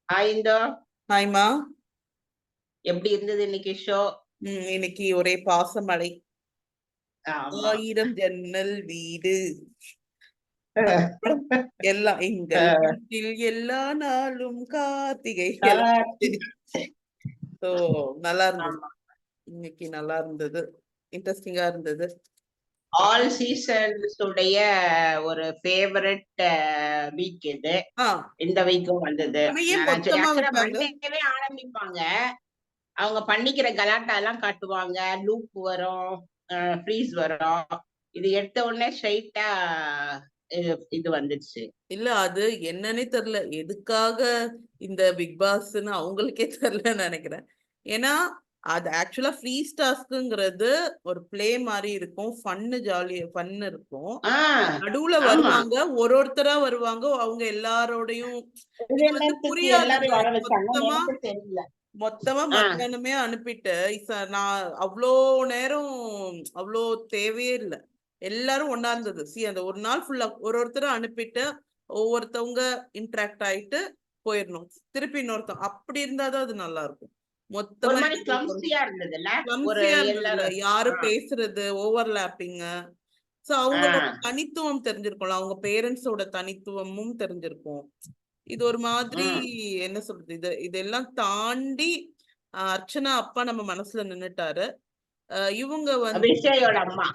ஆயிந்தோ ஹாய்மா. எப்படி இருந்தது இன்னைக்கு ஷோ? இன்னைக்கு ஒரே பாசமழை. ஆமா. 1000 ஜன்னல் வீடு. அப்புறம் எல்லாம் எங்கள் வீட்டில் எல்லா நாளும் கார்த்திகை எல்லாம். ஸோ நல்லா இருந்தது. ஆமா. இன்னைக்கு நல்லா இருந்தது, இன்ட்ரெஸ்டிங்கா இருந்தது. ஆல் சீசன்ஸ் உடைய ஒரு ஃபேவரட் வீக் இது. இந்த வீக்கும் வந்தது. ஆனா ஏன் நான் சரி மொத்தமா ஆக்சுவலா வைப்பாங்க? மண்டேவே ஆரம்பிப்பாங்க. அவங்க பண்ணிக்கிற கலாட்டா எல்லாம் காட்டுவாங்க. லூப் வரும், ஃப்ரீஸ் வரும். இது எடுத்த உடனே ஸ்ட்ரைட்டா இது வந்துடுச்சு. இல்ல அது என்னன்னே தெரியல, எதுக்காக இந்த பிக் பாஸ்ன்னு அவங்களுக்கே தெரியலன்னு நினைக்கிறேன். ஏன்னா அது ஆக்சுவலா ஃப்ரீ டாஸ்க்குங்கிறது ஒரு பிளே மாதிரி இருக்கும், ஃபன்னு ஜாலியா ஃபன் இருக்கும். நடுவுல ஆமா. வருவாங்க, ஒருத்தரா வருவாங்க, அவங்க எல்லாரோடையும் இது இது வந்து என்னத்துக்கு புரியாது. எல்லாரும் வர வச்சாங்கன்னு மொத்தமா எனக்கு தெரியல. மொத்தமா மத்தியானமே அனுப்பிட்டு நான் அவ்வளோ நேரம் அவ்வளோ தேவையே இல்லை. எல்லாரும் ஒன்னா இருந்தது. அந்த ஒரு நாள் ஃபுல்லா ஒருத்தரை அனுப்பிட்டு ஒவ்வொருத்தவங்க இன்டராக்ட் ஆயிட்டு போயிடணும், திருப்பி இன்னொருத்தம் அப்படி இருந்தாதான் அது நல்லா இருக்கும். ஒரு மொத்தமா மாதிரி கிளம்சியா இருந்ததுல்ல. ஒரு கிளம்சியா இருந்ததுல, எல்லாரும் யாரு பேசுறது, ஓவர்லாப்பிங். சோ அவங்களோட ஆஹ் தனித்துவம் தெரிஞ்சிருக்கும்ல, அவங்க பேரண்ட்ஸோட தனித்துவமும் தெரிஞ்சிருக்கும். இது ஒரு மாதிரி உம் என்ன சொல்றது, இதெல்லாம் தாண்டி அர்ச்சனா அப்பா நம்ம மனசுல நின்னுட்டாரு. இவங்க வந்து விஜயோட அம்மா,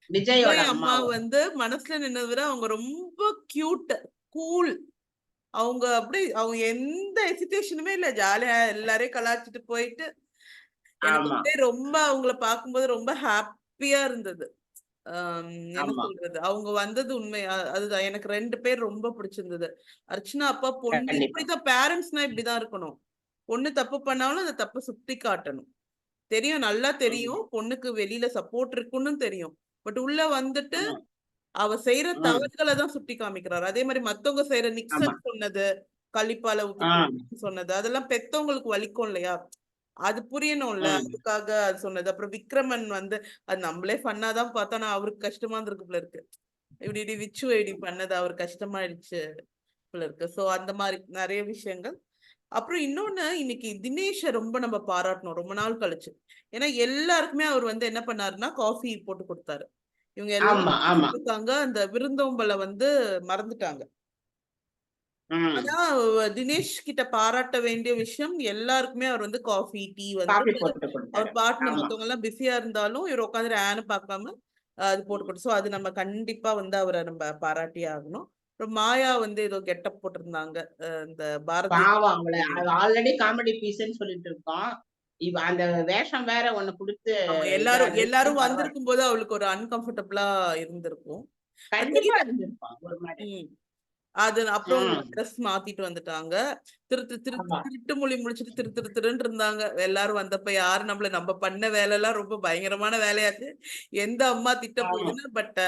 விஜயோட விஜய் அம்மா அம்மாவும் வந்து மனசுல நின்னதை விட அவங்க ரொம்ப கியூட், கூல். அவங்க அப்படி அவங்க எந்த எசிடேஷனுமே இல்ல, ஜாலியா எல்லாரையும் கலாச்சிட்டு போயிட்டு எனக்கு ஆமா அப்படியே ரொம்ப அவங்கள பார்க்கும்போது ரொம்ப ஹாப்பியா இருந்தது. என்ன ஆமா சொல்றது, அவங்க வந்தது உண்மை. அதுதான் எனக்கு 2 பேர் ரொம்ப பிடிச்சிருந்தது. அர்ச்சனா அப்பா பொண்ணு கண்டிப்பா. இப்படிதான், பேரண்ட்ஸ்னா இப்படிதான் இருக்கணும். பொண்ணு தப்பு பண்ணாலும் அந்த தப்பை சுட்டி காட்டணும். தெரியும், நல்லா உம் தெரியும் பொண்ணுக்கு வெளியில சப்போர்ட் இருக்குன்னு தெரியும். பட் உள்ள வந்துட்டு உம் அவ செய்யற உம் தவறுகளை தான் சுட்டி காமிக்கிறாரு. அதே மாதிரி மத்தவங்க செய்யற ஆமா. நிக்சன் சொன்னது, கள்ளிப்பால ஊத்தி ஆஹ் சொன்னது, அதெல்லாம் பெத்தவங்களுக்கு வலிக்கும் இல்லையா? அது புரியணும்ல, உம் அதுக்காக அது சொன்னது. அப்புறம் விக்ரமன் வந்து அது நம்மளே ஃபன்னாதான் பார்த்தா, நான் அவருக்கு கஷ்டமா இருந்திருக்கு போல இருக்கு. இப்படி இப்படி விச்சு இப்படி பண்ணது அவருக்கு கஷ்டமாயிடுச்சு போல இருக்கு. சோ அந்த மாதிரி நிறைய விஷயங்கள். அப்புறம் இன்னொன்னு, இன்னைக்கு தினேஷ ரொம்ப நம்ம பாராட்டணும் ரொம்ப நாள் கழிச்சு. ஏன்னா எல்லாருக்குமே அவர் வந்து என்ன பண்ணாருன்னா காஃபி போட்டு கொடுத்தாரு. இவங்க ஆமா எல்லாரும் ஆமா. இருக்காங்க, அந்த விருந்தோம்பலை வந்து மறந்துட்டாங்க. உம் ஆனா தினேஷ் கிட்ட பாராட்ட வேண்டிய விஷயம், எல்லாருக்குமே அவர் வந்து காஃபி டீ வந்து காபி போட்டு அவர் கொடுத்தாரு. பாட்டுன, ஆமா. மத்தவங்க எல்லாம் பிஸியா இருந்தாலும் இவர் உட்காந்து ஆன்னு பார்க்காம அது போட்டு கொடுத்து. ஸோ அது நம்ம கண்டிப்பா வந்து அவரை நம்ம பாராட்டியே ஆகணும். அப்புறம் மாயா வந்து ஏதோ கெட்டப் போட்டிருந்தாங்க, இந்த பாரதி. பாவம் அவங்கள ஆல்ரெடி காமெடி பீஸ்ன்னு சொல்லிட்டு இருக்கோம். இவ அந்த வேஷம் வேற ஒண்ணு கொடுத்து ஆமா, இதா எல்லாரும் இருந்துச்சு. எல்லாரும் பரவாயில்ல. வந்திருக்கும் போது அவளுக்கு ஒரு அன்கம்ஃபர்டபுளா இருந்திருக்கும். அது கண்டிப்பா இருந்திருப்பான் ஒரு மாதிரி. உம் அது அப்புறம் உம் ட்ரெஸ் மாத்திட்டு வந்துட்டாங்க. ஆமா. திருட்டு மொழி முடிச்சிட்டு திருன்னு இருந்தாங்க எல்லாரும் வந்தப்ப. யாரு நம்மள, நம்ம பண்ண வேலை எல்லாம் ரொம்ப பயங்கரமான வேலையாச்சு, எந்த அம்மா திட்ட ஆமா. போகுதுன்னு. பட்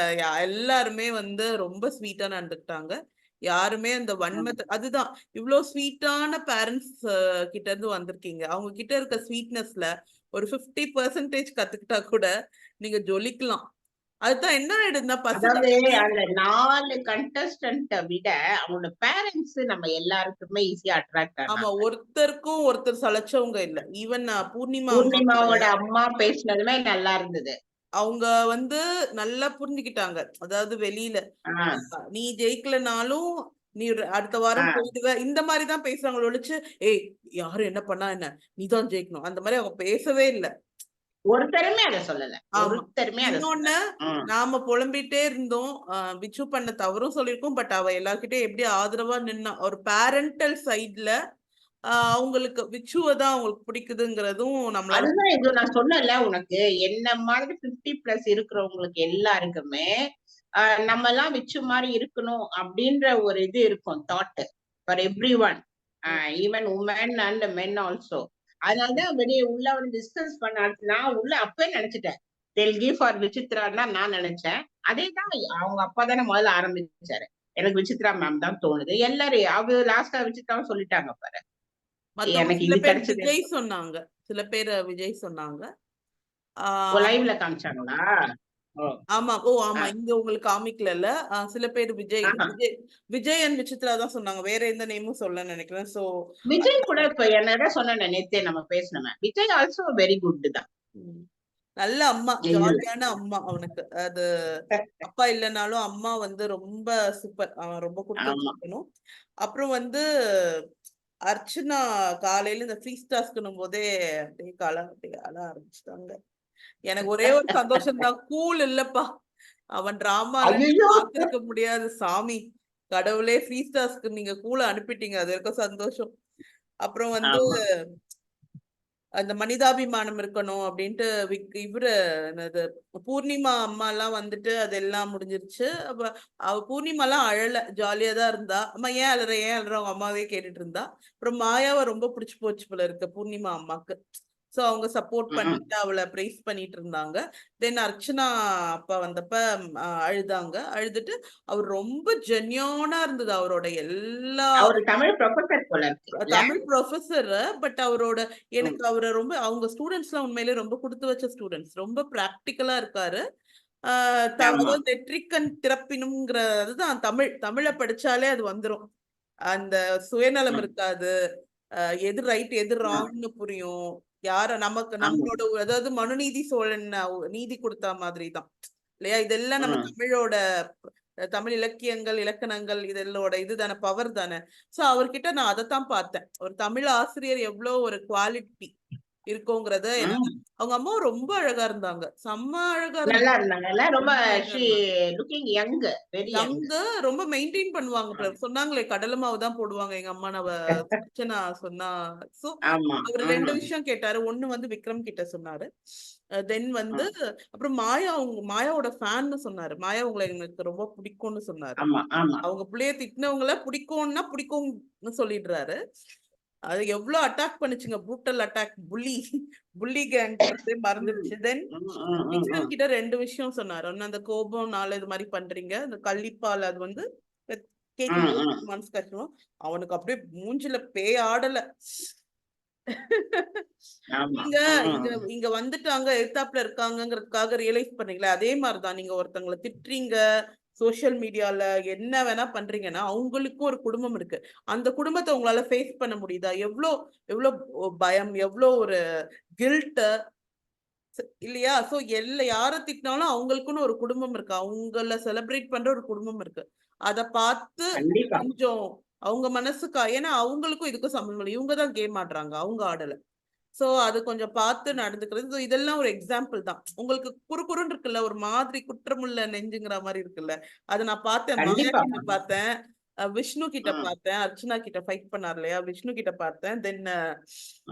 எல்லாருமே வந்து ரொம்ப ஸ்வீட்டா நடந்துக்கிட்டாங்க. யாருமே அந்த வன்மத்தை, அதுதான் இவ்வளவு ஸ்வீட்டான பேரண்ட்ஸ் கிட்ட இருந்து வந்திருக்கீங்க, அவங்க கிட்ட இருக்க ஸ்வீட்னஸ்ல ஒரு 50% கத்துக்கிட்டா கூட நீங்க ஜொலிக்கலாம். அதுதான் என்ன ஆயிடுதுன்னா பசங்க. அதாவது அந்த 4 கண்டஸ்டன்ட விட அவங்களோட பேரண்ட்ஸ் நம்ம எல்லாருக்குமே ஈஸியா அட்ராக்ட் ஆமா, ஆனாங்க. ஒருத்தருக்கும் ஒருத்தர் சளைச்சவங்க இல்ல. ஈவன் பூர்ணிமா அம்மா கூட பூர்ணிமாவோட அம்மா பேசினதுமே நல்லா இருந்தது. அவங்க வந்து நல்லா புரிஞ்சுக்கிட்டாங்க. அதாவது வெளியில ஆஹ் நீ ஜெயிக்கலனாலும் நீ அடுத்த வாரம் ஆஹ் போயிடுவ, இந்த மாதிரிதான் பேசுறாங்களோ ஒழிச்சு, ஏய் யாரும் என்ன பண்ணா என்ன, நீதான் ஜெயிக்கணும், அந்த மாதிரி அவங்க பேசவே இல்லை. ஒருத்தருமே அதை சொல்லல. ஆமா, ஒருத்தருமே அதை இன்னொன்னு, சொல்லல. உம் நாம புலம்பிட்டே இருந்தோம், விச்சு பண்ண தவறும் சொல்லியிருக்கோம். பட் அவ எல்லார்கிட்டயும் எப்படி ஆதரவா நின்னா, ஒரு பேரண்டல் சைட்ல அவங்களுக்கு விச்சுவை தான் அவங்களுக்கு பிடிக்குதுங்கிறதும் நம்மளால. அதுதான் இது நான் சொன்னேன்ல உனக்கு. என்ன மாதிரி 50+ இருக்கிறவங்களுக்கு எல்லாருக்குமே நம்ம எல்லாம் விச்சு மாதிரி இருக்கணும் அப்படின்ற ஒரு இது இருக்கும், that for every one, even women and men also. அதனாலதான் வெளியே உள்ள வந்து டிஸ்கஸ் பண்ண நான் உள்ள அப்பவே நினைச்சிட்டேன் தெல்கி ஃபார் விசித்ரான்னு தான் நான் நினைச்சேன். அதே தான் அவங்க அப்பா தானே முதல்ல ஆரம்பிச்சாரு. எனக்கு விசித்ரா மேம் தான் தோணுது. எல்லாரும் அவ லாஸ்டா விசித்ராவும் சொல்லிட்டாங்க பாரு, மத்தவங்க எனக்கு சில இது பேர் கிடைச்சது. விஜய் சொன்னாங்க, சில பேர் விஜய் சொன்னாங்க. ஆஹ் லைவ்ல காமிச்சாங்களா? ஓ. ஆமா ஆமா இங்க உங்களுக்கு காமிக்கல. சில பேர் விஜய் ஆஹா. விஜய் விஜய் அண்ட் விசித்ரா தான் சொன்னாங்க, வேற எந்த நேமும் சொல்ல நினைக்கிறேன். சோ விஜய் கூட இப்ப என்னதான் சொன்ன நேத்தே நம்ம பேசணுமே, விஜய் ஆல்சோ வெரி குட் தான். நல்ல அம்மா, ஜாலியான அம்மா அவனுக்கு. அது அப்பா இல்லைனாலும் அம்மா வந்து ரொம்ப சூப்பர். அவன் ரொம்ப கொடுத்து வச்சிருக்கணும். அப்புறம் வந்து அர்ச்சனா காலையில இந்த ஃப்ரீ டாஸ்க்னும் போதே அப்படியே அப்படியே அழ ஆரம்பிச்சிட்டாங்க. எனக்கு ஒரே ஒரு சந்தோஷம் தான், கூல் இல்லப்பா அவன் டிராமால பார்த்திருக்க முடியாது சாமி. கடவுளே ஃப்ரீ டாஸ்க்கு நீங்க கூல அனுப்பிட்டீங்க, அது வரைக்கும் சந்தோஷம். அப்புறம் வந்து அந்த மனிதாபிமானம் இருக்கணும் அப்படின்ட்டு இவரு என்னது பூர்ணிமா அம்மா எல்லாம் வந்துட்டு அதெல்லாம் முடிஞ்சிருச்சு. அப்ப அவ பூர்ணிமா எல்லாம் அழல, ஜாலியா தான் இருந்தா. அம்மா ஏன் அழுற அவங்க அம்மாவே கேட்டுட்டு இருந்தா. அப்புறம் மாயாவை ரொம்ப பிடிச்சு போச்சு போல இருக்கு பூர்ணிமா அம்மாக்கு. சோ அவங்க சப்போர்ட் பண்ணிட்டு அவளை பிரைஸ் பண்ணிட்டு இருந்தாங்க. தென் அர்ச்சனா அப்பா வந்தப்ப அழுதாங்க. அழுதுட்டு அவர் ரொம்ப ஜென்யூனா இருந்தது அவரோட எல்லா. தமிழ் ப்ரொஃபசர் போல இருக்கு, தமிழ் ப்ரொஃபசர். பட் அவரோட எனக்கு அவரை ரொம்ப, அவங்க ஸ்டூடெண்ட்ஸ் எல்லாம் உண்மையிலே ரொம்ப கொடுத்து வச்ச ஸ்டூடெண்ட்ஸ், ரொம்ப பிராக்டிக்கலா இருக்காரு. அதாவது நெற்றிக்கண் திறப்பினும்ங்கிற அதுதான் தமிழை படிச்சாலே அது வந்துரும். அந்த சுயநலம் இருக்காது, எது ரைட் எது ராங்னு புரியும். யார நமக்கு நம்மளோட, அதாவது மனுநீதி சோழன் நீதி கொடுத்த மாதிரி தான் இல்லையா. இதெல்லாம் நம்ம தமிழோட தமிழ் இலக்கியங்கள் இலக்கணங்கள் இதெல்லோட இதுதானே, பவர் தானே. சோ அவர்கிட்ட நான் அதைத்தான் பார்த்தேன், ஒரு தமிழ் ஆசிரியர் எவ்வளவு ஒரு குவாலிட்டி இருக்குங்கிறத. அவங்க அம்மா ரொம்ப அழகா இருந்தாங்க, செம்ம அழகா இருந்தாங்க, ரொம்ப ரொம்ப மெயின்டைன் பண்ணுவாங்க. சொன்னாங்களே கடலை மாவு தான் போடுவாங்க எங்க அம்மா, நான் சொன்னா. சோ அவர் 2 விஷயம் கேட்டாரு. ஒண்ணு வந்து விக்ரம் கிட்ட சொன்னாரு. தென் வந்து அப்புறம் மாயாவோட ஃபேன்னு சொன்னாரு. மாயா உங்களை எனக்கு ரொம்ப பிடிக்கும்னு சொன்னாரு. அவங்க பிள்ளைய திட்டினவங்கள பிடிக்கும்னா பிடிக்கும்னு சொல்லிடுறாரு. அது எவ்வளவு அட்டாக் பண்ணுச்சுங்க, ப்ரூட்டல் அட்டாக், புள்ளி கேங்கிறதே மறந்துடுச்சு. தென் விக்ரம் கிட்ட 2 விஷயம் சொன்னாரு. ஒன்னு அந்த கோபம்னால இது மாதிரி பண்றீங்க, அந்த கள்ளிப்பால் அது வந்து கேட்கும் மனசு கஷ்டம். அவனுக்கு அப்படியே மூஞ்சில பேய் ஆடல. இங்க வந்துட்டாங்க, எதிர்த்தாப்புல இருக்காங்கிறதுக்காக ரியலைஸ் பண்ணீங்களா, அதே மாதிரிதான் நீங்க ஒருத்தவங்களை திட்டுறீங்க சோசியல் மீடியால, என்ன வேணா பண்றீங்கன்னா அவங்களுக்கும் ஒரு குடும்பம் இருக்கு. அந்த குடும்பத்தை உங்களால ஃபேஸ் பண்ண முடியுதா? எவ்வளவு பயம், எவ்வளவு ஒரு கில்ட் இல்லையா? சோ யார திட்டினாலும் அவங்களுக்குன்னு ஒரு குடும்பம் இருக்கு, அவங்கள செலிப்ரேட் பண்ற ஒரு குடும்பம் இருக்கு. அத பார்த்து கொஞ்சம் அவங்க மனசுக்கா, ஏன்னா அவங்களுக்கும் இதுக்கும் சம்பந்தம் இல்லை, இவங்கதான் கேம் ஆடுறாங்க, அவங்க ஆடல. சோ அது கொஞ்சம் பார்த்து நடந்துக்கிறது. இதெல்லாம் ஒரு எக்ஸாம்பிள் தான். உங்களுக்கு குறுகுறுன்னு இருக்குல்ல, ஒரு மாதிரி குற்றமுள்ள நெஞ்சுங்கிற மாதிரி இருக்குல்ல, அதை நான் பார்த்தேன். மாயா கிட்ட பார்த்தேன், விஷ்ணு கிட்ட பார்த்தேன், அர்ச்சனா கிட்ட ஃபைட் பண்ணார் இல்லையா, விஷ்ணு கிட்ட பார்த்தேன். தென்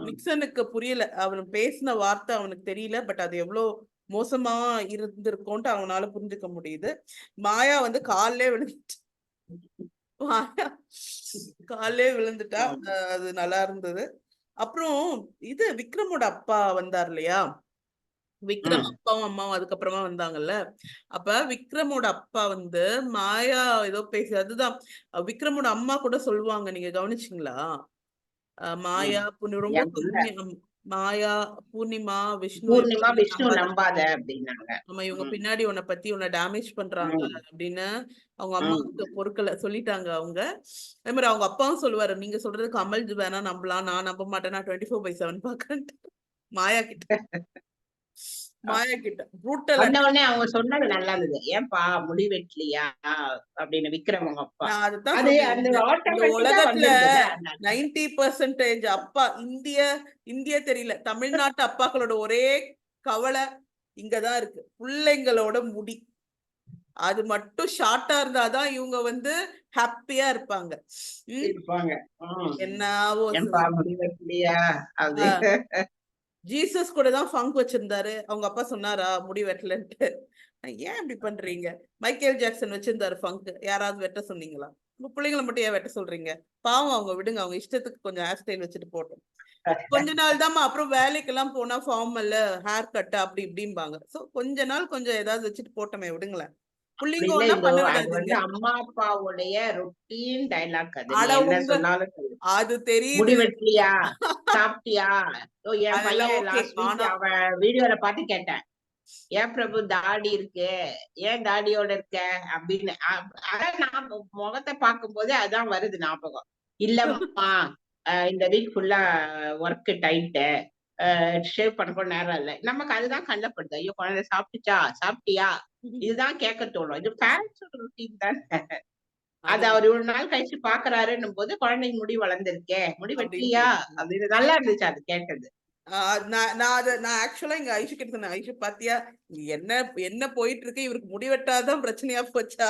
நிக்சனுக்கு புரியல, அவன் பேசின வார்த்தை அவனுக்கு தெரியல, பட் அது எவ்வளவு மோசமா இருந்திருக்கும்ட்டு அவனால புரிஞ்சுக்க முடியுது. மாயா வந்து காலிலே விழுந்துட்டு, மாயா காலிலே விழுந்துட்டா, அது நல்லா இருந்தது. அப்புறம் இது விக்ரமோட அப்பா வந்தார் இல்லையா, விக்ரம் அப்பாவும் அம்மாவும் அதுக்கப்புறமா வந்தாங்கல்ல. அப்ப விக்ரமோட அப்பா வந்து மாயா ஏதோ பேசி, அதுதான் விக்ரமோட அம்மா கூட சொல்லுவாங்க, நீங்க கவனிச்சிங்களா? மாயா ரொம்ப மாயா பூர்ணிமா விஷ்ணு நம்பாத அப்படின்னாங்க. ஆமா, இவங்க பின்னாடி உன்னை பத்தி உன்னை டேமேஜ் பண்றாங்க அப்படின்னு அவங்க அம்மாவுக்கு பொறுக்கல சொல்லிட்டாங்க அவங்க. அதே மாதிரி அவங்க அப்பாவும் சொல்லுவாரு, நீங்க சொல்றது கமல் வேணா நம்பலாம், நான் நம்ப மாட்டேன், நான் 24/7 பாக்குறேன். மாயா கிட்ட ப்ரூட்டல். உடனே அவங்க சொன்னது நல்லா இருந்தது, ஏன்பா முடி வெட்டலையா அப்படின்னு விக்ரம் அவங்க அப்பா. உலகத்துல 90% அப்பா இந்திய தெரியல, தமிழ்நாட்டு அப்பாக்களோட ஒரே கவலை இங்கதான் இருக்கு, பிள்ளைங்களோட முடி. அது மட்டும் ஷார்ட்டா இருந்தாதான் இவங்க வந்து ஹாப்பியா இருப்பாங்க. என்னவோ ஜீசஸ் கூட தான் ஃபங்க் வச்சிருந்தாரு, அவங்க அப்பா சொன்னாரா முடி வெட்டலன்ட்டு. ஏன் இப்படி பண்றீங்க? மைக்கேல் ஜாக்சன் வச்சிருந்தாரு ஃபங்க், யாராவது வெட்ட சொன்னீங்களா? உங்க பிள்ளைங்களை மட்டும் ஏன் வெட்ட சொல்றீங்க? பாவம், அவங்க விடுங்க, அவங்க இஷ்டத்துக்கு கொஞ்சம் ஹேர் ஸ்டைல் வச்சுட்டு போட்டோம். கொஞ்ச நாள் தான், அப்புறம் வேலைக்கெல்லாம் போனா ஃபார்மல்ல ஹேர் கட் அப்படி இப்படிம்பாங்க. சோ கொஞ்ச நாள் கொஞ்சம் ஏதாவது வச்சுட்டு போட்டோமே, விடுங்களேன். அம்மா அப்பாவுடைய ரொட்டீன் டயலாக் அது தெரியுது. சாப்பிட்டியா? வீடியோல பார்த்து கேட்டேன், ஏன் பிரபு தாடி இருக்கு, ஏன் தாடியோட இருக்க அப்படின்னு. அதான் நான் முகத்தை பார்க்கும் போதே அதான் வருது ஞாபகம். இல்லம்மா இந்த வீக் ஃபுல்லா ஒர்க் டைட்டு, ஷேவ் பண்ண கூட நேரம் இல்ல. நமக்கு அதுதான் கண்ணப்படுது. ஐயோ குழந்தை சாப்பிட்டுச்சா, சாப்பிட்டியா, இதுதான் கேட்க தோணும். இது பேரண்ட்ஸோட ரொட்டீன் தானே. அது அது அவர் இவ்வளவு நாள் கழிச்சு பாக்குறாருன்னும் போது குழந்தைக்கு முடி வளர்ந்திருக்கே, முடி அப்படின்னு வெட்டலையா கேக்குறீங்க. அப்படின்னு நல்லா இருந்துச்சு அது கேட்டது. நான் ஆக்சுவலா இங்க ஐஷு கிட்ட சொன்னேன், ஐஷு பாத்தியா என்ன என்ன போயிட்டு இருக்கு, இவருக்கு முடி வெட்டாதான் பிரச்சனையா போச்சா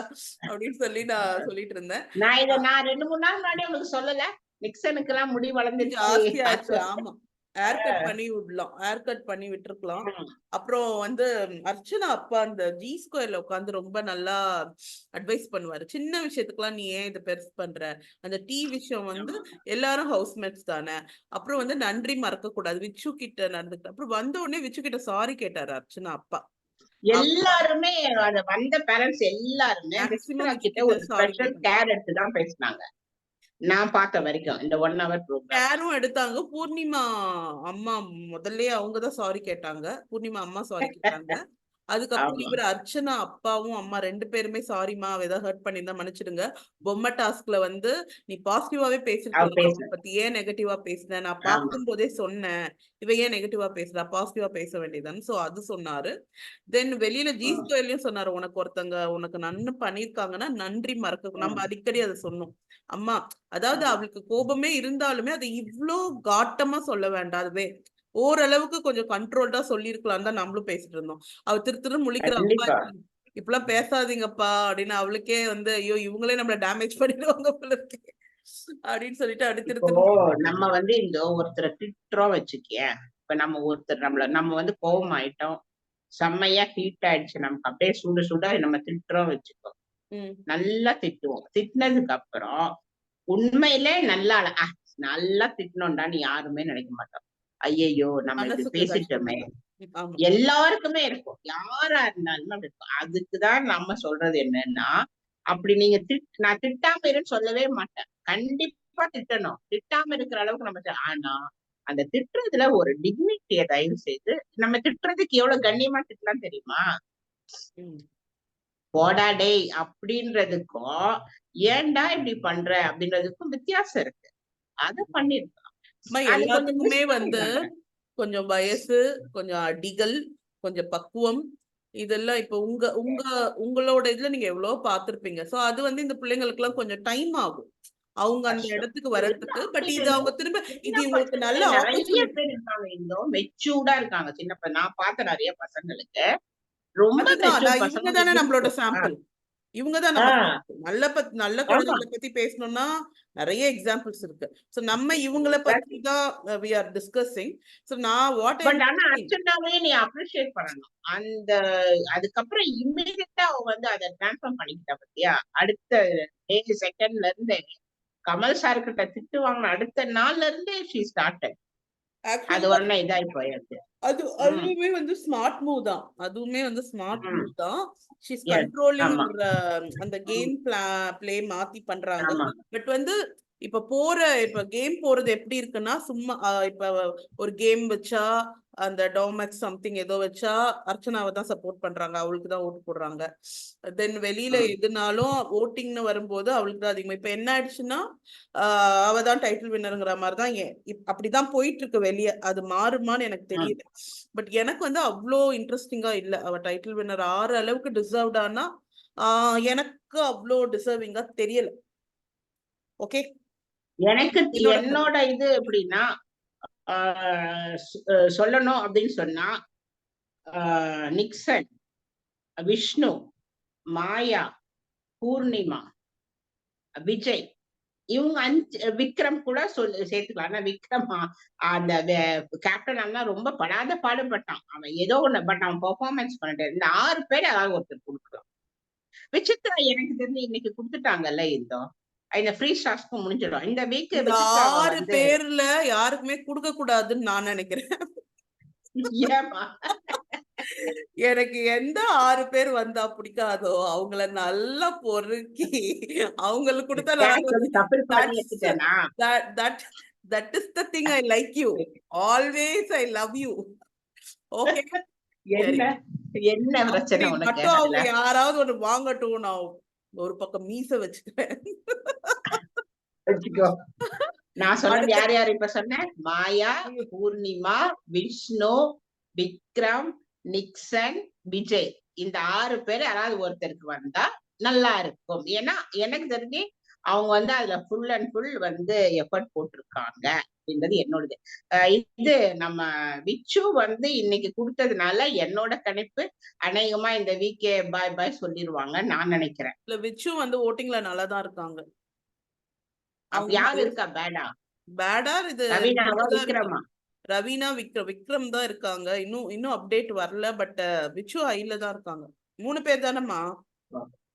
அப்படின்னு சொல்லி நான் சொல்லிட்டு இருந்தேன். நான் 2-3 நாள் முன்னாடி உங்களுக்கு சொல்லல, நிக்சனுக்கு எல்லாம் முடி வளர்ந்துருச்சு. ஜாஸ்தி ஆச்சு. ஆமா, ஹேர் கட் பண்ணி விடலாம், ஹேர் கட் பண்ணி விட்டுருக்கலாம். அப்புறம் வந்து அர்ச்சனா அப்பா அந்த ஜி ஸ்கொயர்ல உட்காந்து ரொம்ப நல்லா அட்வைஸ் பண்ணுவாரு. சின்ன விஷயத்துக்குலாம் நீ ஏன் இதை பெருசு பண்ற, அந்த டீ விஷயம் வந்து எல்லாரும் ஹவுஸ்மேட்ஸ் தானே. அப்புறம் வந்து நன்றி மறக்க கூடாது, விச்சு கிட்ட நடந்துக்கிட்ட. அப்புறம் வந்த உடனே விச்சு கிட்ட சாரி கேட்டாரு அர்ச்சனா அப்பா. எல்லாருமே அது வந்த பேரண்ட்ஸ் எல்லாருமே மேக்சிமம் விசித்ரா விச்சு கிட்ட கிட்ட ஒரு சாரி ஸ்பெஷல் கேர் எடுத்து தான் பேசினாங்க. நான் பார்த்த வரைக்கும் இந்த 1 hour ப்ரோக்ராம் கேரும் எடுத்தாங்க. பூர்ணிமா அம்மா முதல்லயே அவங்கதான் சாரி கேட்டாங்க. பூர்ணிமா அம்மா சாரி கேட்டாங்க. அதுக்கப்புறம் ஆமா. இவர் அர்ச்சனா அப்பாவும் அம்மா 2 பேருமே சாரிமா, ஏதாவது ஹர்ட் பண்ணியிருந்தா மன்னிச்சிடுங்க. பொம்மை டாஸ்க்ல வந்து நீ பாசிட்டிவாவே அவ பேசிருக்கலாம், பேச அவளை பத்தி ஏன் நெகட்டிவா பேசின, நான் ஆமா. பார்க்கும் போதே சொன்னேன், இவ ஏன் நெகட்டிவா பேசுறா, பாசிட்டிவா பேச வேண்டியதான்னு. சோ அது சொன்னாரு. தென் வெளியில ஜி ஸ்கொயர்லயும் சொன்னாரு, உனக்கு ஒருத்தங்க உனக்கு நன்னு பண்ணிருக்காங்கன்னா நன்றி மறக்க. நம்ம அடிக்கடி அதை சொன்னோம் அம்மா. அதாவது அவளுக்கு கோபமே இருந்தாலுமே அதை இவ்ளோ காட்டமா சொல்ல வேண்டாம், அதுவே ஓரளவுக்கு கொஞ்சம் கண்ட்ரோல்டா சொல்லிருக்கலாம் தான் நம்மளும் பேசிட்டு இருந்தோம். அவ திரு முழிக்கிற, அப்பா கண்டிப்பா. இப்பெல்லாம் பேசாதீங்கப்பா அப்படின்னு. அவளுக்கே வந்து ஐயோ இவங்களே நம்மள டேமேஜ் பண்ணிடுவாங்க போல இருக்கு அப்படின்னு சொல்லிட்டு அப்படி இப்போ திரு நம்ம வந்து இந்த ஒருத்தரை திட்டுறோம் வச்சுக்கேன். இப்ப நம்ம ஒருத்தர் நம்ம வந்து கோபம் ஆயிட்டோம், செம்மையா ஹீட் ஆயிடுச்சு, நமக்கு அப்படியே சுட சுட நம்ம திட்டுறோம் வச்சுக்கோ. நல்லா திட்டுவோம். திட்டினதுக்கு அப்புறம் உண்மையிலே நல்லா நல்லா திட்டணும்டான்னு யாருமே நினைக்க மாட்டோம். ஐயையோ நம்ம இப்படி மனசுக்கு பேசிட்டோமே. கஷ்டம். ஆமா. எல்லாருக்குமே இருக்கும், யாரா இருந்தாலும் அப்படி இருக்கும். அதுக்குதான் நம்ம சொல்றது என்னன்னா, அப்படி நீங்க நான் திட்டாம இருன்னு சொல்லவே மாட்டேன். கண்டிப்பா திட்டணும். திட்டாம இருக்கிற அளவுக்கு நம்ம ஆனா அந்த திட்டுறதுல ஒரு டிக்னிட்டிய தயவு செய்து, நம்ம திட்டுறதுக்கு எவ்வளவு கண்ணியமா திட்டலாம் தெரியுமா? போடா டேய் அப்படின்றதுக்கும், ஏன்டா இப்படி பண்ற அப்படின்றதுக்கும் வித்தியாசம் இருக்கு. அத பண்ணிருக்கலாம். அது கொஞ்சம் எல்லாத்துக்குமே மிஸ் வந்து பண்ணிடுறாங்க. கொஞ்சம் வயசு, கொஞ்சம் அடிகள், கொஞ்சம் பக்குவம், இதெல்லாம் இப்ப உங்களோட இதுல நீங்க எவ்வளவு பார்த்திருப்பீங்க. சோ அது வந்து இந்த பிள்ளைங்களுக்கு எல்லாம் கொஞ்சம் டைம் ஆகும், அவங்க அந்த கஷ்டம். இடத்துக்கு வர்றதுக்கு. பட் இது அவங்க திரும்ப சின்ன இது இவங்களுக்கு பசங்களே நல்ல நெறைய ஆப்பர்ச்சுனிட்டி. பேர் இருக்காங்க. மெச்சூர்டா இருக்காங்க. நான் பார்த்த நெறைய பசங்களுக்கு ரொம்ப அதுதான் மெச்சூர் இவங்க பசங்க தானே நம்மளோட இருக்கு. சாம்பிள். இவங்கதான் ஆ, நம்ம நல்ல ஆமா. குழந்தைகளை பத்தி பேசணும்னா நிறைய எக்ஸாம்பிள்ஸ் இருக்கு. சோ நம்ம இவங்களை பத்தி தான் we are discussing. So நான் what I பட் ஆனா think, அர்ச்சனாவே நீ அப்ரிஷியேட் பண்ணணும். அதுக்கப்புறம் இம்மீடியட்டா அவ வந்து அதை டிரான்ஸ்ஃபார்ம் பண்ணிக்கிட்டா பத்தியா? அடுத்த செகண்ட்ல இருந்து கமல் சார் கிட்ட திட்டு வாங்கின அடுத்த நாள்ல இருந்தே ஷீ ஸ்டார்டட். அது actually உடனே இதாகி போயாச்சு. ம், அதுவுமே வந்து ஸ்மார்ட் மூவ் தான். அதுவுமே வந்து ஸ்மார்ட் ம். மூவ் தான். She's S. கண்ட்ரோலிங் ஆமா. அந்த ம், கேம் பிளே மாத்தி பண்றாங்க. ஆமா. பட் வந்து இப்ப கேம் போறது எப்படி இருக்குன்னா, சும்மா இப்ப ஒரு கேம் வச்சா அந்த டோமேக்ஸ் சம்திங் ஏதோ வச்சா அர்ச்சனாவை தான் சப்போர்ட் பண்றாங்க, அவளுக்கு தான் ஓட்டு போடுறாங்க. தென் வெளியில ம். எதுனாலும் ஓட்டிங்னு வரும்போது அவளுக்கு தான் அதிகமா. இப்ப என்ன ஆயிடுச்சுன்னா அவ தான் டைட்டில் வின்னருங்கிற மாதிரிதான் அப்படிதான் போயிட்டு இருக்கு வெளியே. அது மாறுமான்னு எனக்கு ம். தெரியல. பட் எனக்கு வந்து அவ்வளோ இன்ட்ரெஸ்டிங்கா இல்ல. அவ டைட்டில் வின்னர் ஆறு அளவுக்கு டிசர்வ்டானா எனக்கு அவ்வளோ டிசர்விங்கா தெரியல. ஓகே, எனக்கு என்னோட என்னோட இது எப்படின்னா, சொல்லணும் அப்படின்னு சொன்னா, நிக்சன், விஷ்ணு, மாயா, பூர்ணிமா, விஜய், இவங்க 5, விக்ரம் கூட சேர்த்துக்கலாம். ஆனா விக்ரம் அந்த கேப்டன் ஆனா ரொம்ப படாத பாடுபட்டான். அவன் ஏதோ ஒண்ணு, பட் அவன் பெர்ஃபார்மன்ஸ் பண்ணிட்டு இந்த 6 பேர் ஏதாவது ஒருத்தர் கொடுக்கலாம். விசித்ரா எனக்கு தெரிஞ்சு இன்னைக்கு கொடுத்துட்டாங்கல்ல. இந்த ஃப்ரீ ஸ்டார்ஸ்க்கும் முடிஞ்சிடும் இந்த வீக். இந்த விசித்ராவை 6 வந்து பேர்ல யாருக்குமே கொடுக்க கூடாதுன்னு நான் நினைக்கிறேன். ஏமா எனக்கு எந்த 6 பேர் வந்தா பிடிக்காதோ அவங்கள நல்லா பொறுக்கி அவங்களுக்கு கொடுத்தா எனக்கு வந்து தப்பு பண்ணி வச்சுட்டேனா? that is the thing I like you always, I love you. Okay, சரி. என்ன என்ன பிரச்சனை அப்படி உனக்கு மட்டும் அவங்க அதுல? யாராவது ஒண்ணு வாங்கட்டும், நான் ஒரு பக்கம் மீச வச்சுக்கிறேன். வச்சுக்கோ. நான் சொன்னது அடுத்த யார் யார் இப்ப சொன்னேன்? மாயா, பூர்ணிமா, விஷ்ணு, விக்ரம், நிக்சன், விஜய். இந்த 6 பேர் யாராவது ஒருத்தருக்கு வந்தா நல்லா இருக்கும். ஏன்னா எனக்கு தெரிஞ்சு அவங்க வந்து அதுல ஃபுல் அண்ட் ஃபுல் வந்து எஃபர்ட் போட்டிருக்காங்க அப்படின்றது என்னோடது. இது நம்ம விச்சு வந்து இன்னைக்கு கொடுத்ததுனால என்னோட கணிப்பு அநேகமா இந்த வீக்கே பாய் பாய் சொல்லிருவாங்க நான் நினைக்கிறேன். இல்ல விச்சு வந்து ஓட்டிங்ல நல்லா தான் இருக்காங்க. அப்ப யாரு இருக்கா பேடா? பேடா இது ரவீனாவா, தான் இருக்கு. விக்ரமா? ரவீனா, விக்ரம் தான் இருக்காங்க. இன்னும் அப்டேட் வரல. பட் விச்சு ஹைல தான் இருக்காங்க. 3 பேர் தானம்மா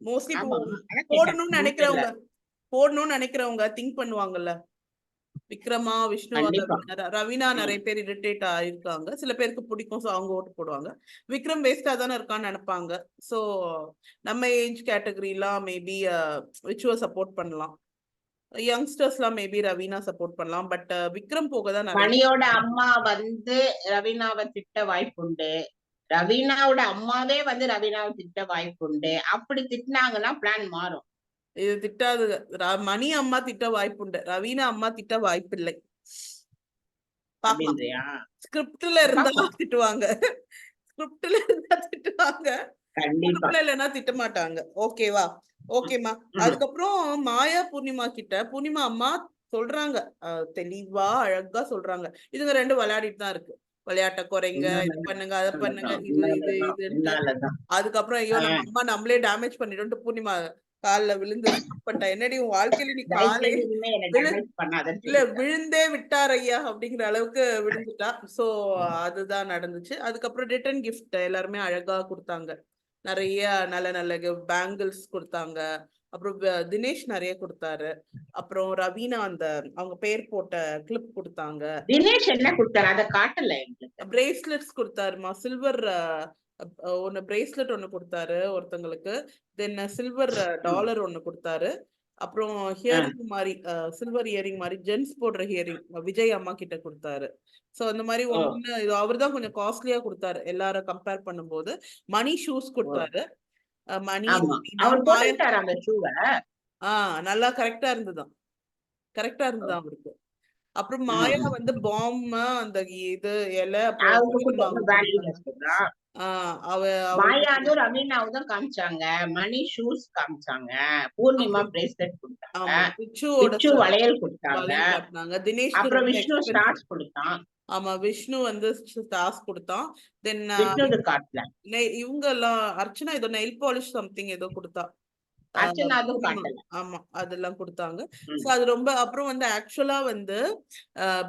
மோஸ்ட்லி ஆமா, அதான் கேட்டேன். போடணும்னு 3 பேர்ல. நினைக்கிறவங்க திங்க் பண்ணுவாங்கல்ல. விக்ரமா, விஷ்ணுவா, கண்டிப்பா. ரவீனா நிறைய பேர் இரிட்டேட் ஆயிருக்காங்க. சில பேருக்கு பிடிக்கும், ஸோ அவங்க ஓட்டு போடுவாங்க. விக்ரம் வேஸ்டா தானே இருக்கான்னு நினைப்பாங்க. ஸோ நம்ம ஏஜ் கேட்டகரிலாம் மேபி விச்சுவை சப்போர்ட் பண்ணலாம். யங்ஸ்டர்ஸ்லாம் மேபி ரவீனா சப்போர்ட் பண்ணலாம். பட் விக்ரம் போக தான் நிறைய மணியோட அம்மா வந்து ரவீனாவை திட்ட வாய்ப்புண்டு. ரவீனாவோட அம்மாவே வந்து ரவீனாவை திட்ட வாய்ப்புண்டு. அப்படி திட்டினாங்கன்னா பிளான் மாறும். இது திட்டாது. மணி அம்மா திட்ட வாய்ப்புண்டு, ரவீனா அம்மா திட்ட வாய்ப்பில்லை. பாக்கலாம். அப்படின்றியா? ஸ்கிரிப்ட்ல இருந்தா பாப்போம். திட்டுவாங்க, ஸ்கிரிப்ட்ல இருந்தா திட்டுவாங்க, கண்டிப்பா. ஸ்கிரிப்ட்ல இல்லைன்னா திட்ட மாட்டாங்க. ஓகேவா? ஓகேமா. அதுக்கப்புறம் மாயா பூர்ணிமா கிட்ட பூர்ணிமா அம்மா சொல்றாங்க, தெளிவா அழகா சொல்றாங்க. இதுங்க 2 விளையாடிட்டு தான் இருக்கு. விளையாட்ட குறைங்க, இது பண்ணுங்க, அதை பண்ணுங்க, இது இதுன்ட்டு. அதுக்கப்புறம் ஐயோ நம்ம அம்மா நம்மளே டேமேஜ் பண்ணிடும்ட்டு பூர்ணிமா கால்ல விழுந்து பண்ணிட்டா. என்னடி உன் வாழ்க்கையில நீ காலே இல்ல விழுந்தே விட்டார் ஐயா அப்படிங்கிற அளவுக்கு விழுந்துட்டா. சோ அதுதான் நடந்துச்சு. அதுக்கப்புறம் ரிட்டர்ன் கிஃப்ட் எல்லாருமே அழகா கொடுத்தாங்க. நிறைய நல்ல நல்ல பேங்கிள்ஸ் கொடுத்தாங்க. அப்புறம் தினேஷ் நிறைய கொடுத்தாரு. அப்புறம் ரவீனா அந்த அவங்க பேர் போட்ட கிளிப் கொடுத்தாங்க. தினேஷ் என்ன கொடுத்தாரு அதை காட்டல எங்களுக்கு. பிரேஸ்லெட்ஸ் கொடுத்தாருமா. சில்வர் ஒன்னு பிரேஸ்லெட் ஒன்னு கொடுத்தாரு ஒருத்தங்களுக்கு. தென் சில்வர் டாலர் ஒன்னு கொடுத்தாரு. அப்புறம் ஹியரிங் மாதிரி சில்வர் இயரிங் மாதிரி ஜென்ஸ் போடுற ஹியரிங் விஜய் அம்மா கிட்ட கொடுத்தாரு. சோ அந்த மாதிரி ஒண்ணு அவர் தான் கொஞ்சம் காஸ்ட்லியா கொடுத்தாரு எல்லாரும் கம்பேர் பண்ணும்போது. மணி ஷூஸ் கொடுத்தாரு. மணி நல்லா கரெக்டா இருந்ததுதான், கரெக்டா இருந்ததுதான் அவருக்கு. அப்புறம் மாயா வந்து பாம் அந்த இது இலை மாயாவும் ரவீனாவும் காமிச்சாங்க. மணி ஷூஸ் காமிச்சாங்க. பூர்ணிமா பிரேஸ்லெட் கொடுத்தாங்க. விச்சு வளையல் கொடுத்தாங்க. தினேஷ் அப்புறம் விஷ்ணு ஸ்டார்ஸ் கொடுத்தான். ஆமா விஷ்ணு வந்து ஸ்டார்ஸ் கொடுத்தான். தென் காட்டல இவங்க எல்லாம் அர்ச்சனா ஏதோ நெயில் பாலிஷ் சம்திங் ஏதோ கொடுத்தா. ஆமா அதெல்லாம் கொடுத்தாங்க. சோ அது ரொம்ப அப்புறம் வந்து ஆக்சுவலா வந்து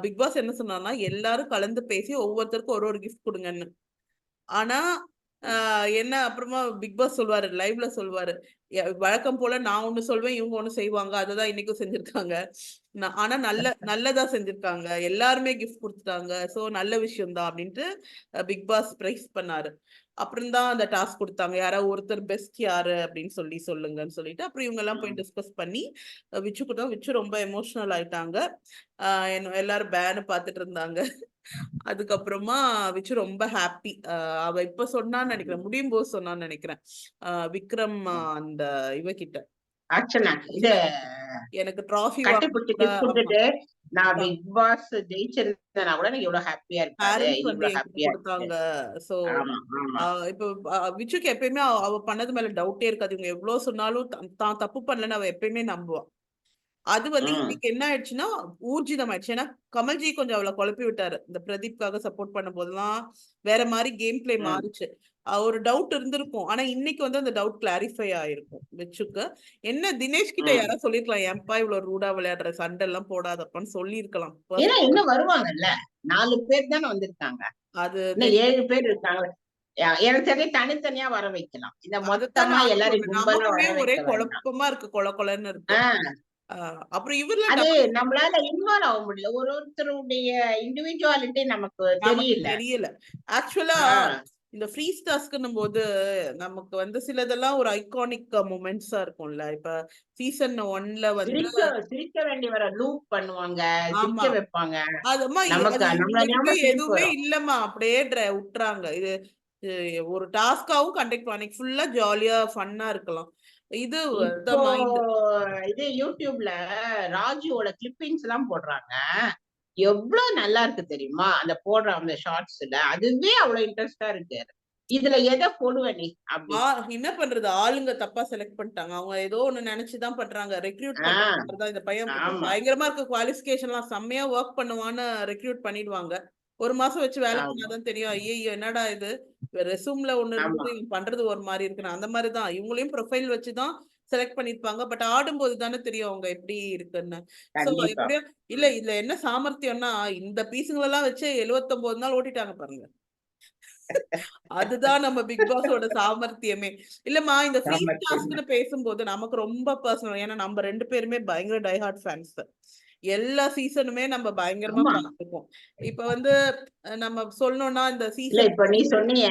பிக் பாஸ் என்ன சொன்னார்னா எல்லாரும் கலந்து பேசி ஒவ்வொருத்தருக்கும் ஒரு கிஃப்ட் கொடுங்கன்னு. ஆனா என்ன அப்புறமா பிக் பாஸ் சொல்வாரு, லைவ்ல சொல்வாரு, வழக்கம் போல நான் ஒண்ணு சொல்வேன் இவங்க ஒண்ணு செய்வாங்க. அததான் இன்னைக்கும் செஞ்சிருக்காங்க. ஆனா நல்லதா செஞ்சிருக்காங்க, எல்லாருமே கிஃப்ட் கொடுத்துட்டாங்க. சோ நல்ல விஷயம் தான் அப்படின்ட்டு பிக் பாஸ் பிரைஸ் பண்ணாரு. அப்புறம் தான் அந்த டாஸ்க் கொடுத்தாங்க, யாராவது ஒருத்தர் பெஸ்ட் யாரு அப்படின்னு சொல்லுங்கன்னு சொல்லிட்டு. அப்புறம் இவங்க எல்லாம் போய் டிஸ்கஸ் பண்ணி விச்சு கொடுத்தாங்க. விச்சு ரொம்ப எமோஷனல் ஆயிட்டாங்க. எல்லாரும் பேனு பார்த்துட்டு இருந்தாங்க. அதுக்கப்புறமா விச்சு ரொம்ப ஹாப்பி. அவ இப்ப சொன்னான்னு நினைக்கிறேன், முடியும் போது சொன்னான்னு நினைக்கிறேன் விக்ரம் அந்த இவகிட்ட எனக்கு ட்ராஃபி நான் பிக் பாஸ் ஜெயிச்சிருந்தேனா கூட எனக்கு எவ்வளவு ஹாப்பியா இருப்பாரு கொடுத்தாங்க. சோ இப்ப விச்சுக்கு எப்பயுமே அவ பண்ணது மேல டவுட்டே இருக்காது. இவங்க எவ்வளவு சொன்னாலும் தான் தப்பு பண்ணலன்னு அவ எப்பயுமே நம்புவா. அது வந்து இன்னைக்கு என்ன ஆயிடுச்சுன்னா ஊர்ஜிதம் ஆயிடுச்சு. ஏன்னா கமல்ஜி கொஞ்சம் அவளை குழப்பி விட்டாரு. இந்த பிரதீப்காக சப்போர்ட் பண்ணும் போதெல்லாம் வேற மாதிரி கேம் பிளே மாறிச்சு. ஒரு டவுட் இருந்திருக்கும். ஆனா இன்னைக்கு வந்து அந்த டவுட் கிளாரிஃபை ஆயிருக்கும் விச்சுக்கு. என்ன தினேஷ் கிட்ட யாராவது சொல்லிருக்கலாம், ஏன்பா இவ்வளவு ரூடா விளையாடுற, சண்டை எல்லாம் போடாதப்பான்னு சொல்லிருக்கலாம். இன்னும் வருவாங்கல்ல, 4 பேர் தானே வந்திருக்காங்க. அது 7 பேர் இருக்காங்க. எனக்கு தெரிய தனித்தனியா வர வைக்கலாம். இந்த மொத்தமா எல்லாரும் ஒரே குழப்பமா இருக்கு, கொலன்னு இருக்கு. அப்புறம் இவர்ல நம்மளால இன்வால்வ் ஆக முடியல. ஒருத்தருடைய இண்டிவிஜுவாலிட்டி நமக்கு தெரியல. ஆக்சுவலா இந்த ஃப்ரீ டாஸ்க்னும் போது நமக்கு வந்து சிலதெல்லாம் ஒரு ஐகானிக் மொமெண்ட்ஸா இருக்கும்ல. இப்ப சீசன் 1ல வந்து சிரிக்க வேண்டி வர லூப் பண்ணுவாங்க, சிரிக்க வைப்பாங்க. அதுமா எதுவுமே இல்லம்மா, அப்படியே விட்டுறாங்க. இது ஒரு டாஸ்காவும் கண்டக்ட் பண்ணி ஃபுல்லா ஜாலியா ஃபன்னா இருக்கலாம். இது இப்போ மைண்ட். இது யூடியூப்ல ராஜுவோட கிளிப்பிங்ஸ் எல்லாம் போடுறாங்க. எவ்வளவு நல்லா இருக்கு தெரியுமா? அந்த போடுற அந்த ஷார்ட்ஸ்ல அதுவே அவ்வளவு இன்ட்ரெஸ்டா இருக்கு. இதுல எதை போடுவ நீ அப்படி? என்ன பண்றது, ஆளுங்க தப்பா செலக்ட் பண்ணிட்டாங்க. அவங்க ஏதோ ஒண்ணு நினைச்சுதான் பண்றாங்க. ரெக்ரூட் ஆஹ் பண்றதா இந்த பையன் ஆமா பயங்கரமா இருக்க குவாலிஃபிகேஷன்லாம் செம்மையா ஒர்க் பண்ணுவான்னு ரெக்ரூட் பண்ணிடுவாங்க. ஒரு மாசம் வச்சு வேலை ஆமா பண்ணாதான் தெரியும், ஐயோ என்னடா இது ரெசூம்ல ஒண்ணு ஆமா இருந்தது இவன் பண்றது ஒரு மாதிரி இருக்குன்னு. அந்த மாதிரிதான் இவங்களையும் ப்ரொஃபைல் வச்சுதான் செலக்ட் பண்ணிருப்பாங்க. பட் ஆடும்போது தானே தெரியும் அவங்க எப்படி இருக்குன்னு. சோ கண்டிப்பா. எப்படியோ இல்ல இதுல என்ன சாமர்த்தியம்னா, இந்த பீஸுங்களெல்லாம் வச்சு 79 நாள் ஓட்டிட்டாங்க பாருங்க. அதுதான் நம்ம பிக் பாஸோட சாமர்த்தியமே. இல்லம்மா இந்த ஃப்ரீ சாமர்த்தியம். டாஸ்க்னு பேசும்போது நமக்கு ரொம்ப பர்சனல். ஏன்னா நம்ம 2 பேருமே பயங்கர டை ஹார்ட் ஃபேன்ஸ். எல்லா சீசனுமே நம்ம பயங்கரமா ஆமா பார்த்திருக்கோம். இப்ப வந்து நம்ம சொல்லணும்னா இந்த இல்ல சீசன் இப்ப நீ சொன்னிய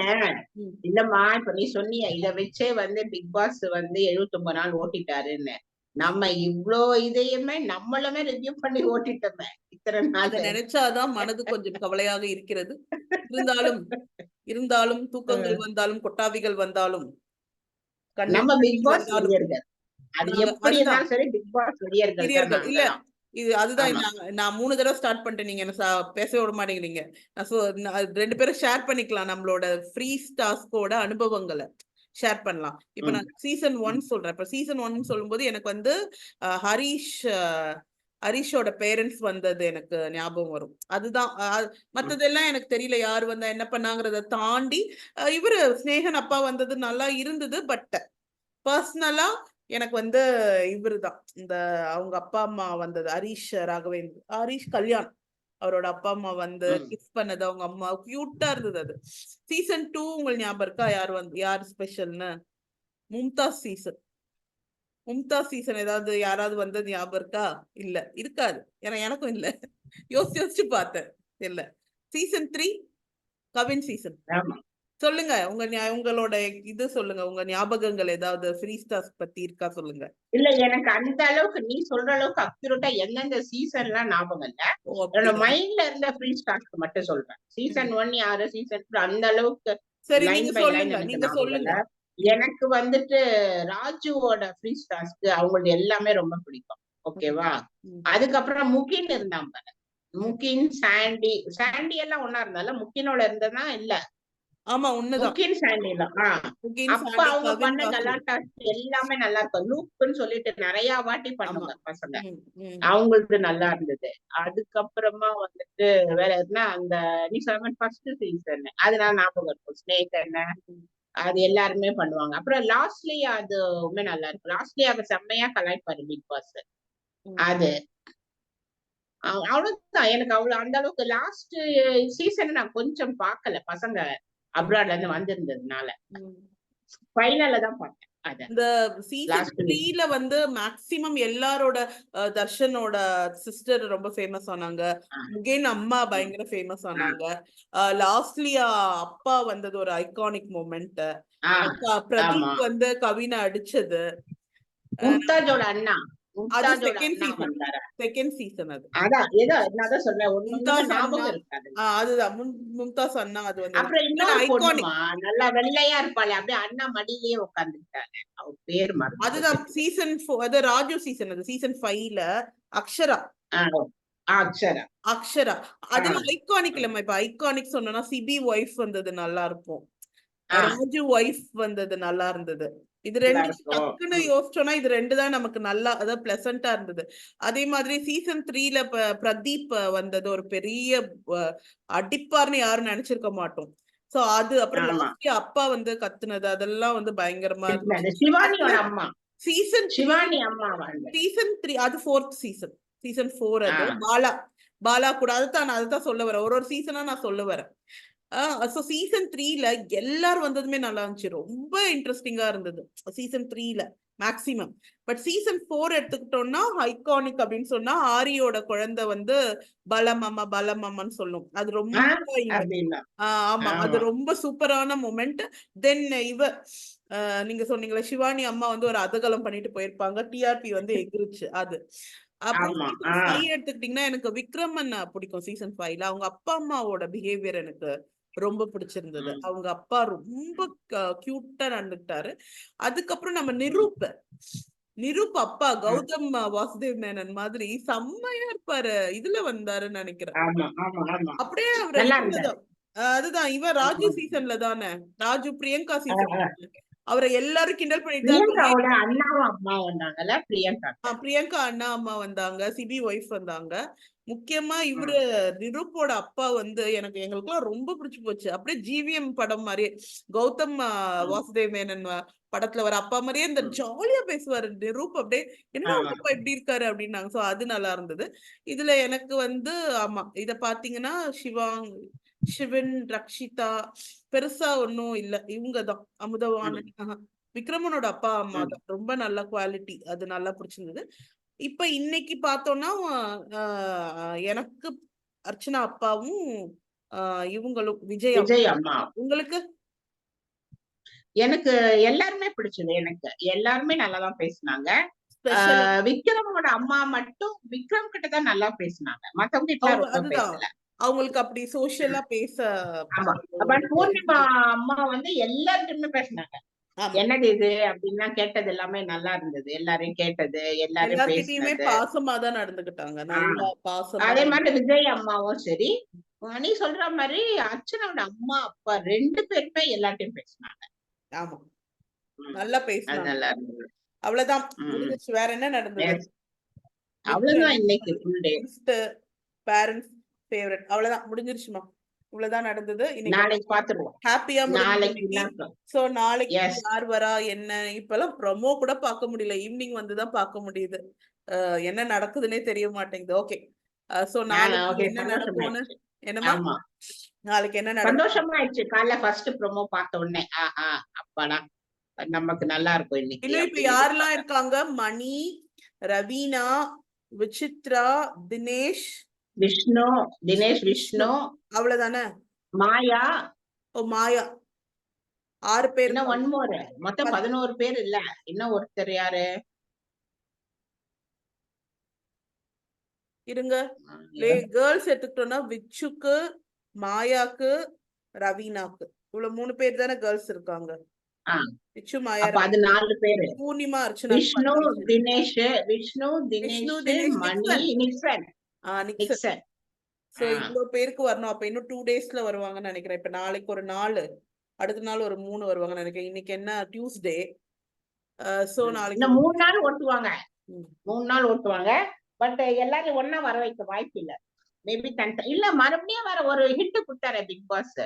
இல்லம்மா இப்ப நீ சொன்னிய இத வச்சே வந்து பிக் பாஸ் வந்து 79 நாள் ஓட்டிட்டாருன்னு. நம்ம இவ்ளோ இதையுமே நம்மளுமே ரிவ்யூ பண்ணி ஓட்டிட்டோமே இத்தனை அத நாள். நினைச்சாதான் மனது கொஞ்சம் கவலையாக இருக்கிறது. இருந்தாலும் இருந்தாலும் தூக்கங்கள் வந்தாலும் கொட்டாவிகள் வந்தாலும் நம்ம பிக் பாஸ் வந்தாலும் வெறியர்கள். அது நாங்க எப்படி அதுதான் இருந்தாலும் சரி பிக் பாஸ் வெறியர்கள் தான் பிரியர்கள் இல்ல. நாங்கெல்லாம். இது அதுதான் ஆமா நான் 3 தடவை ஸ்டார்ட் பண்ணிட்டேன். நீங்க என்ன பேசவே விட மாட்டேங்கிறீங்க. நான் 2 பேரும் ஷேர் பண்ணிக்கலாம் நம்மளோட ஃப்ரீ டாஸ்கோட அனுபவங்களை ஷேர் பண்ணலாம். இப்ப ம் நான் சீசன் 1 சொல்றேன். இப்ப சீசன் 1 சொல்லும்போது எனக்கு வந்து ஹரிஷோட பேரண்ட்ஸ் வந்தது எனக்கு ஞாபகம் வரும். அதுதான் மத்ததெல்லாம் எனக்கு தெரியல, யாரு வந்தா என்ன பண்ணாங்கிறத தாண்டி இவரு ஸ்னேகன் அப்பா வந்தது நல்லா இருந்தது. பட் பர்சனலா எனக்கு வந்து இவருதான் இந்த அவங்க அப்பா அம்மா வந்தது, ஹரிஷ் கல்யாண் அவரோட அப்பா அம்மா வந்து ம். கிஸ் பண்ணது அவங்க அம்மா கியூட்டா இருந்தது. அது சீசன் 2 உங்களுக்கு ஞாபகம் இருக்கா? யார் ஸ்பெஷல்னு? மும்தாஸ் சீசன் ஏதாவது யாராவது வந்தது ஞாபகம் இருக்கா? இல்ல இருக்காது. ஏன்னா எனக்கும் இல்ல. யோசிச்சு பார்த்தேன். இல்ல. Season 3 Kavin season. ஆமா சொல்லுங்க உங்களோட இது சொல்லுங்க, உங்க ஞாபகங்கள் ஏதாவது ஃப்ரீ ஸ்டார்ஸ் பத்தி இருக்கா சொல்லுங்க. இல்ல எனக்கு அந்த அளவுக்கு நீ சொல்ற அளவுக்கு அக்யூரேட்டா எந்தெந்த சீசன் எல்லாம் ஞாபகம் இல்ல. ஓ என்னோட அப்படியா? மைண்ட்ல இருந்த ஃப்ரீ ஸ்டார்ட் மட்டும் சொல்றேன். சீசன் 1 யாரு, சீசன் 2 அந்த அளவுக்கு சரி லைன் நீங்க பை லைன் சொல்லுங்க, எனக்கு நீங்க ஞாபகம் இல்ல. சொல்லுங்க. எனக்கு வந்துட்டு ராஜுவோட ஃப்ரீ ஸ்டார்ஸ்க்கு அவங்களது எல்லாமே ரொம்ப பிடிக்கும். ஓகேவா? ம். அதுக்கப்புறம் முகின் இருந்தாங்க. முகின், சாண்டி எல்லாம் ஒண்ணா இருந்தால முகினோட இருந்ததா இல்ல. ஆமா உண்மைதான். முகின் சாண்டிலாம். முகின், அப்ப சாண்டி, அவங்க கவின், பண்ண வாசு. கலாட்டா எல்லாமே நல்லா இருக்கும். லூப்னு சொல்லிட்டு நிறைய வாட்டி ஆமா. பண்ணுங்க பசங்க. ம், ம், அவங்களுக்கு நல்லா இருந்தது. அதுக்கப்புறமா வந்துட்டு வேற என்ன அந்த நீ சொன்ன ஃபர்ஸ்ட் சீசன் அதனால ஞாபகம் இருக்கும். ஸ்னேக் என்ன ம், அது எல்லாருமே பண்ணுவாங்க. அப்புறம் லாஸ்ட்லியா அதுவுமே நல்லா இருக்கும். லாஸ்ட்லியா செம்மையா கலாய்ப்பாரு பிக் பாஸ். ம், அது அவ்வளவுதான். எனக்கு அவ்வளவு அந்த அளவுக்கு லாஸ்ட் சீசன் நான் கொஞ்சம் பார்க்கல. பசங்க அப்ராட்ல இருந்து வந்திருந்ததுனால ம். ஃபைனல்ல தான் பார்த்தேன் அத. இந்த சீசன் லாஸ்ட் 3ல வந்து மேக்சிமம் எல்லாரோட தர்ஷனோட சிஸ்டர் ரொம்ப ஃபேமஸ் ஆனாங்க. முகேன் அம்மா பயங்கர ஃபேமஸ் ஆனாங்க. லாஸ்ட்லியா அப்பா வந்தது ஒரு ஐகானிக் மூமெண்ட். ஆமா பிரதீப் வந்து கவினை அடிச்சது. மும்தாஜோட அண்ணா அது மும்தாஜோட செகண்ட் அண்ணா சீசன். வந்தாரு. செகண்ட் சீசன் அது. அதான் ஏதோ நான் தான் சொல்றேன். ஒண்ணுமே மும்தாஸ் அண்ணா. ஞாபகம் இருக்காது. அதுதான் மும்தாஸ் அண்ணா அது வந்தது. அப்புறம் இன்னொரு ஐகானிக். பொண்ணுமா நல்லா வெள்ளையா இருப்பாளே அப்படியே அண்ணா மடியிலேயே உட்காந்துட்டாங்க. அவ பேர் மறந்து அதுதான் போச்சு. சீசன் 4. அது ராஜு சீசன். அது சீசன் 5ல அக்ஷரா. அக்ஷரா. அக்ஷரா அதுல ஐகானிக் இல்லம்மா. இப்ப ஐகானிக் சொன்னா சிபி ஒய்ஃப் வந்தது நல்லா இருக்கும். ராஜு ஒய்ஃப் வந்தது நல்லா இருந்தது. இது நல்லா 2 இருக்கும். டக்குன்னு யோசிச்சோம்னா இது 2 தான் நமக்கு நல்லா அதாவது பிளசண்டா இருந்தது. அதே மாதிரி சீசன் 3ல பிரதீப் வந்தது ஒரு பெரிய அடிப்பார்னு யாரும் நினைச்சிருக்க மாட்டோம். சோ அது அப்புறம் ஆமா. லாஸ்ட்ல அப்பா வந்து கத்துனது அதெல்லாம் வந்து பயங்கரமா இருந்துச்சு. சிவானியோட அம்மா. சீசன் 3 சிவானி அம்மா வந்து. சீசன் 3 அது 4th சீசன். சீசன் 4 அது ஆ. பாலா கூட அதுதான் சொல்ல வரேன். ஒரு சீசனா நான் சொல்ல வரேன். சோ சீசன் 3ல எல்லாரும் வந்ததுமே நல்லா இருந்துச்சு. ரொம்ப இன்ட்ரெஸ்டிங்கா இருந்தது சீசன் 3ல மேக்சிமம். பட் சீசன் 4 எடுத்துக்கிட்டோம்னா ஐகானிக் அப்படின்னு சொன்னா ஆரியோட குழந்தை வந்து பலமம்மான்னு சொல்லும். அது ரொம்ப அப்படின்னா. ஆமா அது ரொம்ப சூப்பரான மொமெண்ட். தென் நீங்க சொன்னீங்களா சிவானி அம்மா வந்து ஒரு அதகலம் பண்ணிட்டு போயிருப்பாங்க. டிஆர்பி வந்து எகிருச்சு அது. அப்புறம் ஆமா. சீசன் 5 எடுத்துக்கிட்டீங்கன்னா எனக்கு விக்ரமன் பிடிக்கும். சீசன் 5ல அவங்க அப்பா அம்மாவோட பிஹேவியர் எனக்கு ரொம்ப பிடிச்சிருந்தது. அவங்க அப்பா ரொம்ப கியூட்டா நடந்துக்கிட்டாரு. அதுக்கப்புறம் நம்ம நிரூப் அப்பா கௌதம் வாசுதேவ் மேனன் மாதிரி செம்மையா இருப்பாரு. இதுல வந்தாருன்னு நினைக்கிறேன். ஆமா ஆமா ஆமா அப்படியே அவரை நல்லா இதுலதான் இருந்தாரு. அதுதான் இவன் ராஜு சீசன்ல தானே, ராஜு பிரியங்கா சீசன் அவரை எல்லாரும் கிண்டல் பண்ணிட்டு தான் இருப்பாங்க. பிரியங்காவோட அண்ணாவும் அம்மா வந்தாங்கல்ல, பிரியங்கா பிரியங்கா அண்ணா அம்மா வந்தாங்க, சிபி ஒய்ஃப் வந்தாங்க. முக்கியமா இவரு நிரூப்போட அப்பா வந்து எங்களுக்குலாம் ரொம்ப பிடிச்சு போச்சு. அப்படியே ஜிவிஎம் படம் மாதிரியே கௌதம் வாசுதேவ் மேனன் படத்துல வர அப்பா மாதிரியே இந்த ஜாலியா பேசுவாரு நிரூப். அப்படியே என்ன அப்பா இப்படி இருக்காரு அப்படின்னாங்க. சோ அது நல்லா இருந்தது. இதுல எனக்கு வந்து ஆமா இத பாத்தீங்கன்னா சிவன், ரக்ஷிதா பெருசா ஒன்னும் இல்ல. இவங்கதான் அமுதவாணன், விக்ரமனோட அப்பா அம்மா தான் ரொம்ப நல்ல குவாலிட்டி. அது நல்லா பிடிச்சிருந்தது. இப்ப இன்னைக்கு பார்த்தோம்னா எனக்கு அர்ச்சனா அப்பாவும் இவங்களும் விஜய் அம்மா. உங்களுக்கு? எனக்கு எல்லாருமே பிடிச்சது. எனக்கு எல்லாருமே நல்லாதான் பேசினாங்க. விக்ரமோட அம்மா மட்டும் விக்ரம் கிட்ட தான் நல்லா பேசினாங்க. மத்தவங்க கிட்ட ரொம்ப பேசல. அவங்களுக்கு அப்படி சோசியலா பேச. பூர்ணிமா அம்மா வந்து எல்லார்கிட்டயுமே பேசினாங்க. என்னது இது அப்படின்னா கேட்டது எல்லாமே நல்லா இருந்தது. எல்லாரையும் கேட்டது, எல்லாரும் பேசினது பாசமா தான் நடந்துகிட்டாங்க. நல்லா பாசமா. அதே மாதிரி விஜய் அம்மாவும் சரி, நீ சொல்ற மாதிரி அர்ச்சனாவோட அம்மா அப்பா 2 பேருமே எல்லார்ட்டையும் பேசினாங்க. ஆமா நல்லா பேசினாங்க. நல்லா இருந்தது. அவ்வளவுதான் முடிஞ்சிச்சு. வேற என்ன நடந்தது? அவ்வளவுதான் இன்னைக்கு ஃபுல் டே. பேரண்ட்ஸ் ஃபேவரட் அவ்வளவுதான் முடிஞ்சிருச்சுமா. இவ்வளவுதான் நடந்தது. நாளைக்கு பாத்துருவோம். ஹாப்பியா நாளைக்கு. சோ நாளைக்கு யார் வரா என்ன இப்பெல்லாம் ப்ரோமோ கூட பார்க்க முடியல. ஈவினிங் வந்துதான் பார்க்க முடியுது. என்ன நடக்குதுன்னே தெரிய மாட்டேங்குது. ஓகே சோ நாளைக்கு என்ன நடக்கும்னு என்னமா நாளைக்கு என்ன நடக்கும்? சந்தோஷமா ஆயிடுச்சு. காலைல ஃபர்ஸ்ட் ப்ரோமோ பார்த்த உடனே அப்பாடா நமக்கு நல்லா இருக்கும் இன்னைக்கு. இன்னும் இப்ப யாரெல்லாம் இருக்காங்க? மணி, ரவீனா, விசித்ரா, தினேஷ் விஷ்ணு அவ்வளவுதானே? மாயா 6 பேர். இன்னும் 1 more மொத்தம் 11 பேர் இல்ல. இன்னும் ஒருத்தர் யாரு இருங்க. கேர்ள்ஸ் எடுத்துக்கிட்டோம்னா விச்சுக்கு, மாயாக்கு, ரவீனாக்கு இவ்வளவு 3 பேர் தானே கேர்ள்ஸ் இருக்காங்க. விச்சு, மாயா, அது 4 பேரு. பூர்ணிமா, அர்ச்சனா, விஷ்ணு, தினேஷ், மணி, நிக்சன். சோ இவ்வளவு பேருக்கு வரணும். அப்ப இன்னும் 2 daysல வருவாங்கன்னு நினைக்கிறேன். இப்ப நாளைக்கு ஒரு 4, அடுத்த நாள் ஒரு 3 வருவாங்கன்னு நினைக்கிறேன். இன்னைக்கு என்ன டியூஸ்டே. சோ நாளைக்கு 3 நாள் ஓட்டுவாங்க. 3 நாள் ஓட்டுவாங்க. பட் எல்லாரும் ஒன்னா வர வைக்க வாய்ப்பு இல்ல. மேபி இல்ல மறுபடியும் வர ஒரு ஹிட் கொடுத்தாரு பிக் பாஸ்.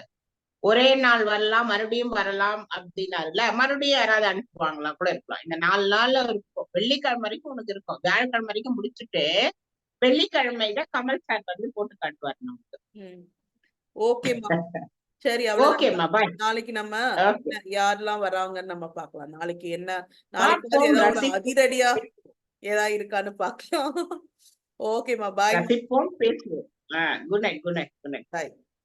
ஒரே நாள் வரலாம், மறுபடியும் வரலாம் அப்படின்னாருல. மறுபடியும் யாராவது அனுப்புவாங்களா கூட இருக்கலாம். இந்த 4 நாள்ல இருக்கும். வெள்ளிக்கிழமை வரைக்கும் உனக்கு இருக்கும். வியாழக்கிழமை வரைக்கும் முடிச்சுட்டு வெள்ளிக்கிழமையில கமல் சார் வந்து போட்டு காட்டுவார் நமக்கு. ஓகேமா சரி. ஓகேமா பாய். நாளைக்கு நம்ம யாரெல்லாம் வராங்கன்னு நம்ம பாக்கலாம். நாளைக்கு என்ன நாளைக்கு அதிரடியா ஏதாவது இருக்கான்னு பாக்கலாம். ஓகேமா பாய். பேசுவோம். Good night. பாய்.